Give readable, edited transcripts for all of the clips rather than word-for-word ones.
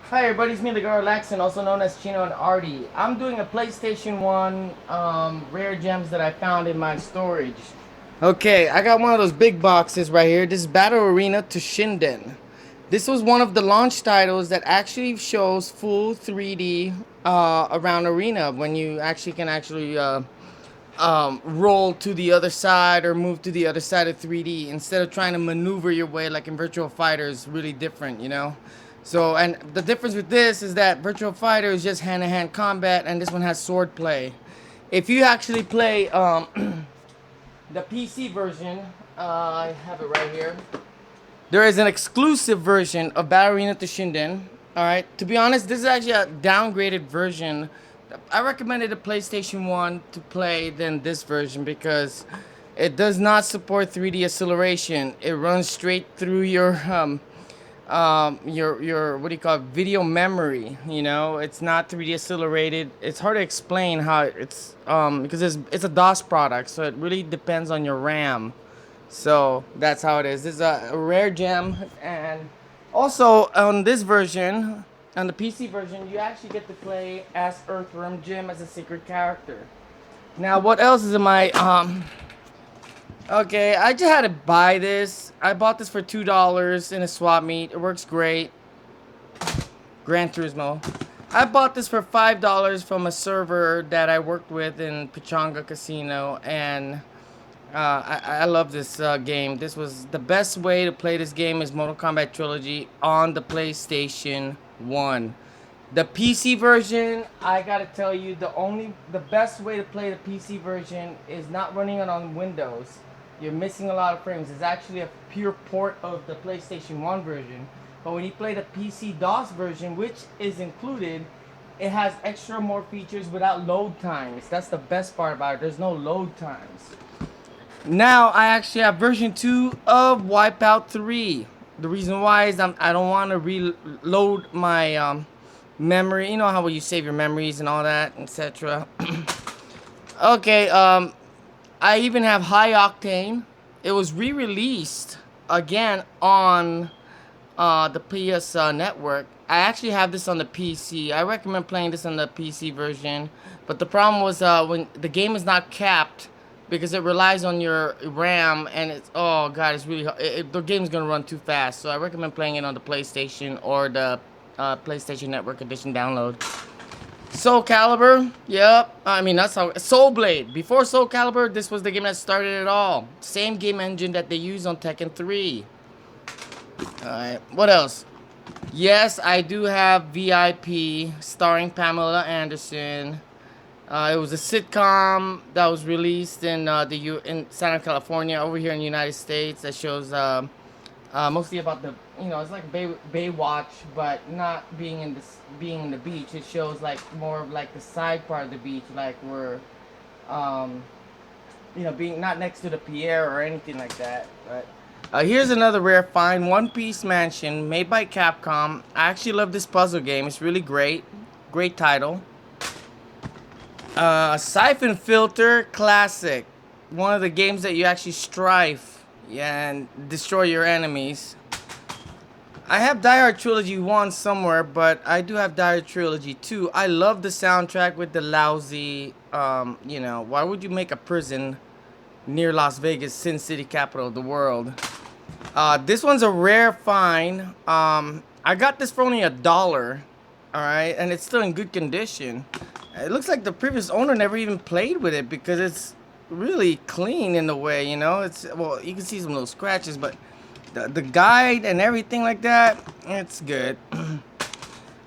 Hi everybody, it's me, the girl Laxon, also known as Chino and Artie. I'm doing a PlayStation 1 rare gems that I found in my storage. Okay, I got one of those big boxes right here. This is Battle Arena to Shinden. This was one of the launch titles that actually shows full 3D around arena when you actually can roll to the other side or move to the other side of 3D instead of trying to maneuver your way like in Virtual Fighter is really different, you know? So, and the difference with this is that Virtual Fighter is just hand-to-hand combat and this one has sword play. If you actually play the PC version, I have it right here. There is an exclusive version of Battle Arena to Shinden. Alright, to be honest, this is actually a downgraded version. I recommended the PlayStation 1 to play than this version because it does not support 3D acceleration. It runs straight through your what do you call it, video memory. You know, it's not 3D accelerated. It's hard to explain how it's because it's a DOS product, so it really depends on your RAM. So that's how it is. This is a rare gem, and also on this version, on the PC version, you actually get to play as Earthworm Jim as a secret character. Now, what else is in my Okay, I just had to buy this. I bought this for $2 in a swap meet. It works great. Gran Turismo. I bought this for $5 from a server that I worked with in Pachanga Casino, and I love this game. This was the best way to play this game is Mortal Kombat Trilogy on the PlayStation 1. The PC version, I gotta tell you, the best way to play the PC version is not running it on Windows. You're missing a lot of frames. It's actually a pure port of the PlayStation 1 version. But when you play the PC DOS version, which is included, it has extra more features without load times. That's the best part about it. There's no load times. Now I actually have version 2 of Wipeout 3. The reason why is I don't want to reload my memory. You know how you save your memories and all that, etc. Okay, I even have High Octane. It was re-released again on the PS network. I actually have this on the PC. I recommend playing this on the PC version. But the problem was when the game is not capped because it relies on your RAM and it's oh god, it's really the game's gonna run too fast. So I recommend playing it on the PlayStation or the PlayStation Network Edition download. Soul Calibur, yep. I mean that's how Soul Blade. Before Soul Calibur, this was the game that started it all. Same game engine that they use on Tekken 3. Alright, what else? Yes, I do have VIP starring Pamela Anderson. It was a sitcom that was released in in Southern California, over here in the United States. That shows mostly about the it's like Baywatch, but not being in the beach. It shows like more of like the side part of the beach, like we're um, being not next to the pier or anything like that. But here's another rare find: One Piece Mansion, made by Capcom. I actually love this puzzle game. It's really great. Great title. Siphon Filter Classic. One of the games that you actually strife and destroy your enemies. I have Die Hard Trilogy 1 somewhere, but I do have Die Hard Trilogy 2. I love the soundtrack with the lousy, why would you make a prison near Las Vegas, Sin City, capital of the world? This one's a rare find. I got this for only $1. Alright, and it's still in good condition. It looks like the previous owner never even played with it because it's really clean in a way, It's, well, you can see some little scratches, but the guide and everything like that, it's good.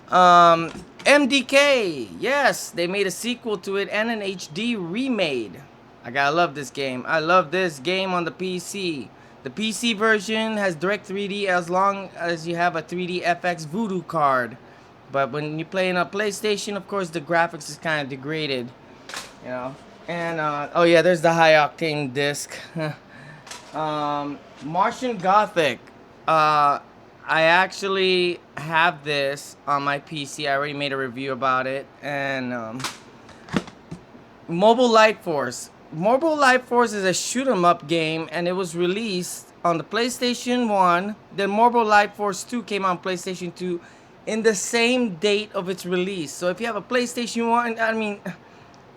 MDK, yes, they made a sequel to it and an HD remade. I gotta love this game. I love this game on the PC. The PC version has direct 3D as long as you have a 3D FX Voodoo card. But when you play in a PlayStation, of course, the graphics is kind of degraded, And, oh yeah, there's the High Octane disc. Martian Gothic. I actually have this on my PC. I already made a review about it. And, Mobile Light Force. Mobile Light Force is a shoot 'em up game, and it was released on the PlayStation 1. Then Mobile Light Force 2 came on PlayStation 2 in the same date of its release. So if you have a PlayStation 1, I mean,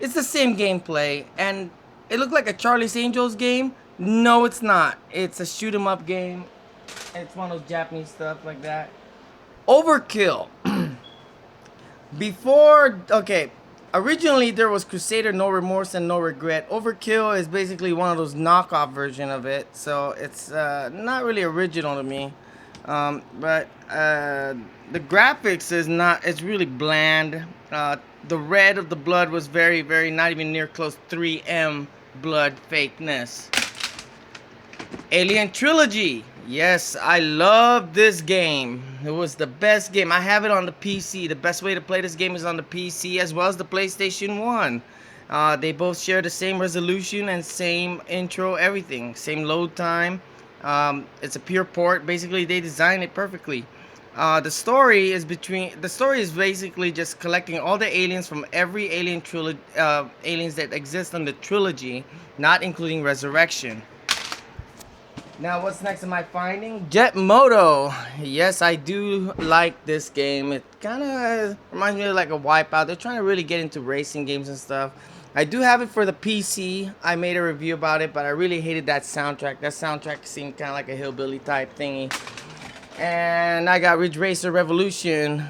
it's the same gameplay. And it looked like a Charlie's Angels game. No, it's not. It's a shoot 'em up game. It's one of those Japanese stuff like that. Overkill. Before, okay, originally there was Crusader No Remorse and No Regret. Overkill is basically one of those knockoff version of it, so it's not really original to me. But the graphics is not, it's really bland. The red of the blood was very, very, not even near close 3M blood fakeness. Alien Trilogy. Yes, I love this game. It was the best game. I have it on the PC. The best way to play this game is on the PC as well as the PlayStation 1. They both share the same resolution and same intro, everything. Same load time. It's a pure port. Basically, they designed it perfectly. The story is basically just collecting all the aliens from every alien trilogy, aliens that exist on the trilogy, not including Resurrection. Now, what's next in my finding? Jet Moto. Yes, I do like this game. It kind of reminds me of like a Wipeout. They're trying to really get into racing games and stuff. I do have it for the PC. I made a review about it, but I really hated that soundtrack. That soundtrack seemed kind of like a hillbilly type thingy. And I got Ridge Racer Revolution.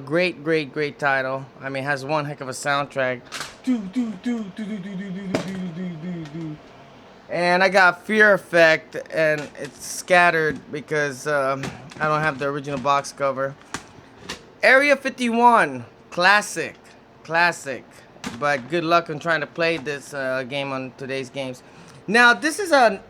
Great, great, great title. I mean, it has one heck of a soundtrack. And I got Fear Effect, and it's scattered because I don't have the original box cover. Area 51, classic, but good luck on trying to play this game on today's games. Now this is a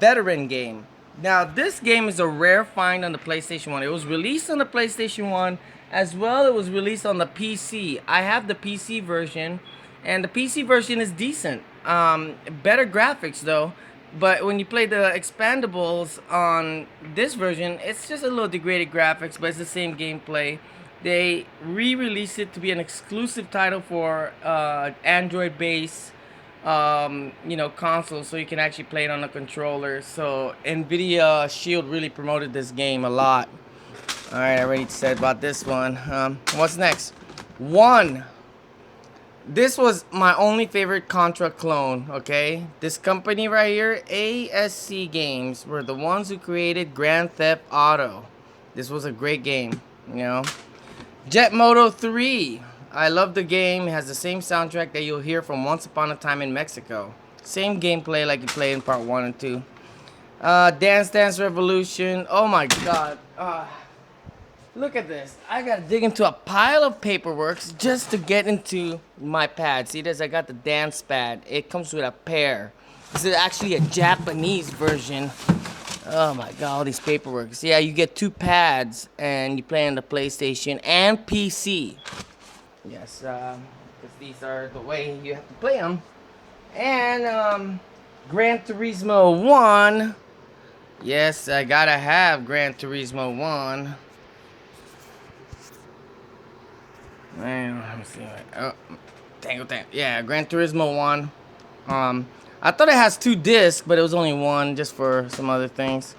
veteran game. Now this game is a rare find on the PlayStation 1. It was released on the PlayStation 1 as well. It was released on the PC. I have the PC version, and the PC version is decent. Better graphics though, but when you play the expandables on this version, it's just a little degraded graphics, but it's the same gameplay. They re-released it to be an exclusive title for Android-based console, so you can actually play it on a controller. So Nvidia Shield really promoted this game a lot. Alright, I already said about this one. What's next? This was my only favorite Contra clone, okay? This company right here, ASC Games, were the ones who created Grand Theft Auto. This was a great game, you know? Jet Moto 3. I love the game. It has the same soundtrack that you'll hear from Once Upon a Time in Mexico. Same gameplay like you played in part 1 and 2. Dance Dance Revolution. Oh my god. Look at this. I gotta dig into a pile of paperwork just to get into my pad. See this? I got the dance pad. It comes with a pair. This is actually a Japanese version. Oh my god, all these paperwork. So yeah, you get 2 pads and you play on the PlayStation and PC. Yes, because these are the way you have to play them. And Gran Turismo 1. Yes, I gotta have Gran Turismo 1. Man, let me see. Oh, Tango. Yeah, Gran Turismo 1. I thought it has 2 discs, but it was only 1 just for some other things.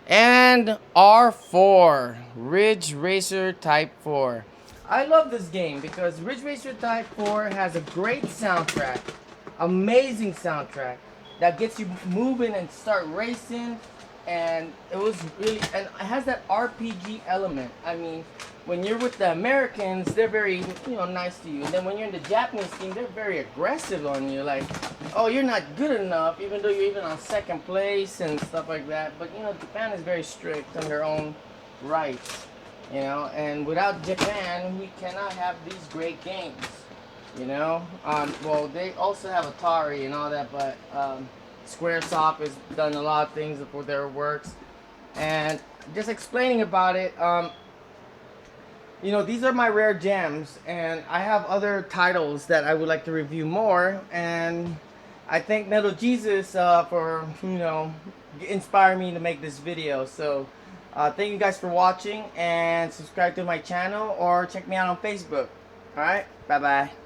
And R4, Ridge Racer Type 4. I love this game because Ridge Racer Type 4 has a great soundtrack. Amazing soundtrack that gets you moving and start racing. And it was really, and it has that RPG element. I mean, when you're with the Americans, they're very, nice to you. And then when you're in the Japanese team, they're very aggressive on you. Like, oh, you're not good enough, even though you're even on 2nd place and stuff like that. But, Japan is very strict on their own rights, And without Japan, we cannot have these great games, Well, they also have Atari and all that, but Squaresoft has done a lot of things for their works, and just explaining about it, these are my rare gems, and I have other titles that I would like to review more, and I thank Metal Jesus for, inspiring me to make this video. So thank you guys for watching, and subscribe to my channel or check me out on Facebook. Alright, bye bye.